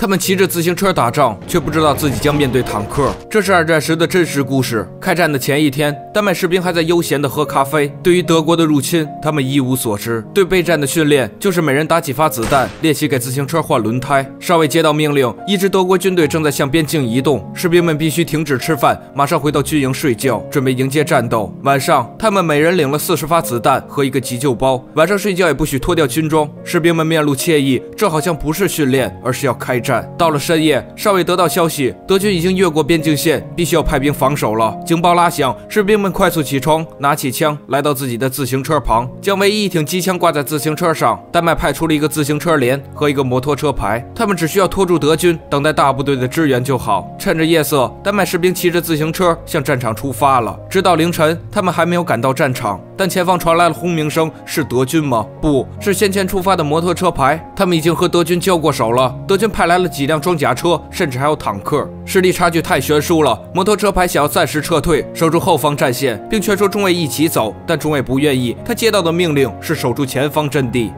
他们骑着自行车打仗，却不知道自己将面对坦克。这是二战时的真实故事。开战的前一天，丹麦士兵还在悠闲地喝咖啡。对于德国的入侵，他们一无所知。对备战的训练，就是每人打几发子弹，练习给自行车换轮胎。少尉接到命令，一支德国军队正在向边境移动，士兵们必须停止吃饭，马上回到军营睡觉，准备迎接战斗。晚上，他们每人领了40发子弹和一个急救包。晚上睡觉也不许脱掉军装。士兵们面露惬意，这好像不是训练，而是要开战。到了深夜，少尉得到消息，德军已经越过边境线，必须要派兵防守了。警报拉响，士兵们快速起床，拿起枪，来到自己的自行车旁，将唯一一挺机枪挂在自行车上。丹麦派出了一个自行车连和一个摩托车排，他们只需要拖住德军，等待大部队的支援就好。趁着夜色，丹麦士兵骑着自行车向战场出发了。直到凌晨，他们还没有赶到战场，但前方传来了轰鸣声，是德军吗？不是，先前出发的摩托车排，他们已经和德军交过手了。德军派来了几辆装甲车，甚至还有坦克，实力差距太悬殊了。摩托车排想要暂时撤退，守住后方战线，并劝说中尉一起走，但中尉不愿意。他接到的命令是守住前方阵地。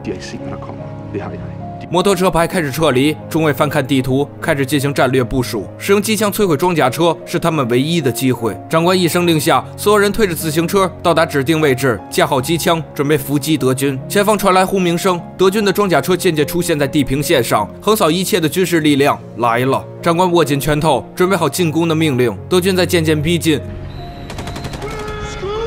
摩托车排开始撤离，中尉翻看地图，开始进行战略部署。使用机枪摧毁装甲车是他们唯一的机会。长官一声令下，所有人推着自行车到达指定位置，架好机枪，准备伏击德军。前方传来轰鸣声，德军的装甲车渐渐出现在地平线上，横扫一切的军事力量来了。长官握紧拳头，准备好进攻的命令。德军在渐渐逼近。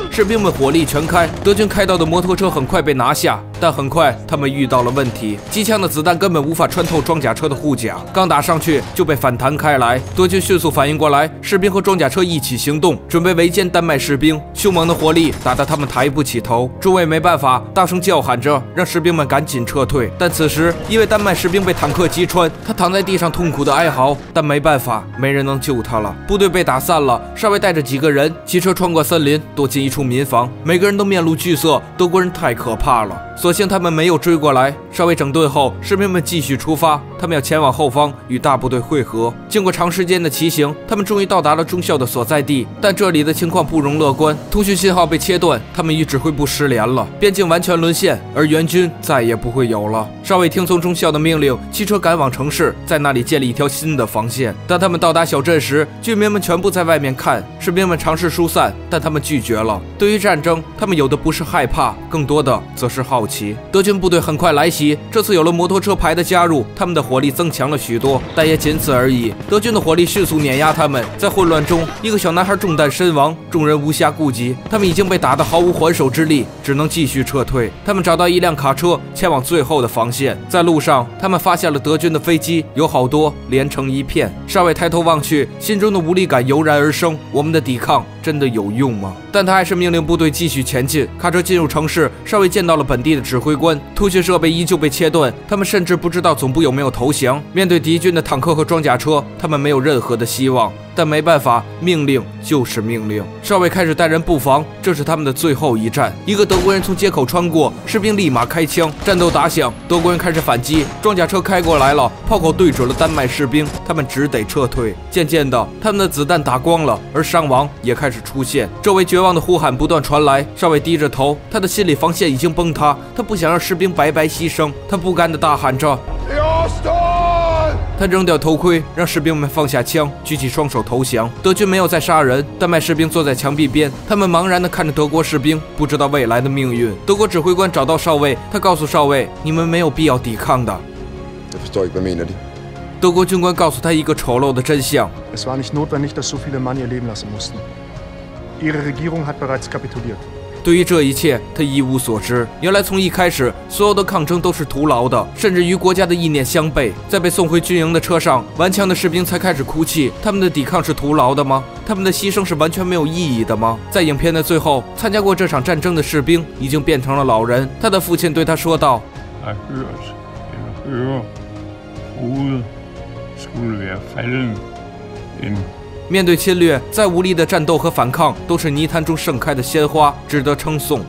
士兵们火力全开，德军开到的摩托车很快被拿下，但很快他们遇到了问题，机枪的子弹根本无法穿透装甲车的护甲，刚打上去就被反弹开来。德军迅速反应过来，士兵和装甲车一起行动，准备围歼丹麦士兵。凶猛的火力打得他们抬不起头，中尉没办法，大声叫喊着让士兵们赶紧撤退。但此时因为丹麦士兵被坦克击穿，他躺在地上痛苦的哀嚎，但没办法，没人能救他了。部队被打散了，少尉带着几个人骑车穿过森林，躲进一处民房，每个人都面露惧色，德国人太可怕了。所幸他们没有追过来。稍微整顿后，士兵们继续出发，他们要前往后方与大部队会合。经过长时间的骑行，他们终于到达了中校的所在地，但这里的情况不容乐观，通讯信号被切断，他们与指挥部失联了，边境完全沦陷，而援军再也不会有了。少尉听从中校的命令，骑车赶往城市，在那里建立一条新的防线。当他们到达小镇时，居民们全部在外面看，士兵们尝试疏散，但他们拒绝了。对于战争，他们有的不是害怕，更多的则是好奇。德军部队很快来袭，这次有了摩托车排的加入，他们的火力增强了许多，但也仅此而已。德军的火力迅速碾压他们，在混乱中，一个小男孩中弹身亡，众人无暇顾及，他们已经被打得毫无还手之力，只能继续撤退。他们找到一辆卡车，前往最后的防线。在路上，他们发现了德军的飞机，有好多连成一片。少尉抬头望去，心中的无力感油然而生。我们的抵抗真的有用吗？但他还是命令部队继续前进。卡车进入城市，少尉见到了本地的指挥官，通讯设备依旧被切断，他们甚至不知道总部有没有投降。面对敌军的坦克和装甲车，他们没有任何的希望。但没办法，命令就是命令。少尉开始带人布防，这是他们的最后一战。一个德国人从街口穿过，士兵立马开枪，战斗打响，德国人开始反击，装甲车开过来了，炮口对准了丹麦士兵，他们只得撤退。渐渐的，他们的子弹打光了，而伤亡也开始出现。周围绝望的呼喊不断传来，少尉低着头，他的心理防线已经崩塌，他不想让士兵白白牺牲，他不甘地大喊着。他扔掉头盔，让士兵们放下枪，举起双手投降。德军没有再杀人，丹麦士兵坐在墙壁边，他们茫然地看着德国士兵，不知道未来的命运。德国指挥官找到少尉，他告诉少尉：“你们没有必要抵抗的。”德国军官告诉他一个丑陋的真相。Es war nicht notwendig, dass so viele Mann ihr Leben lassen mussten. Ihre Regierung hat bereits kapituliert. 对于这一切，他一无所知。原来从一开始，所有的抗争都是徒劳的，甚至与国家的意念相悖。在被送回军营的车上，顽强的士兵才开始哭泣。他们的抵抗是徒劳的吗？他们的牺牲是完全没有意义的吗？在影片的最后，参加过这场战争的士兵已经变成了老人。他的父亲对他说道面对侵略，再无力的战斗和反抗，都是泥潭中盛开的鲜花，值得称颂。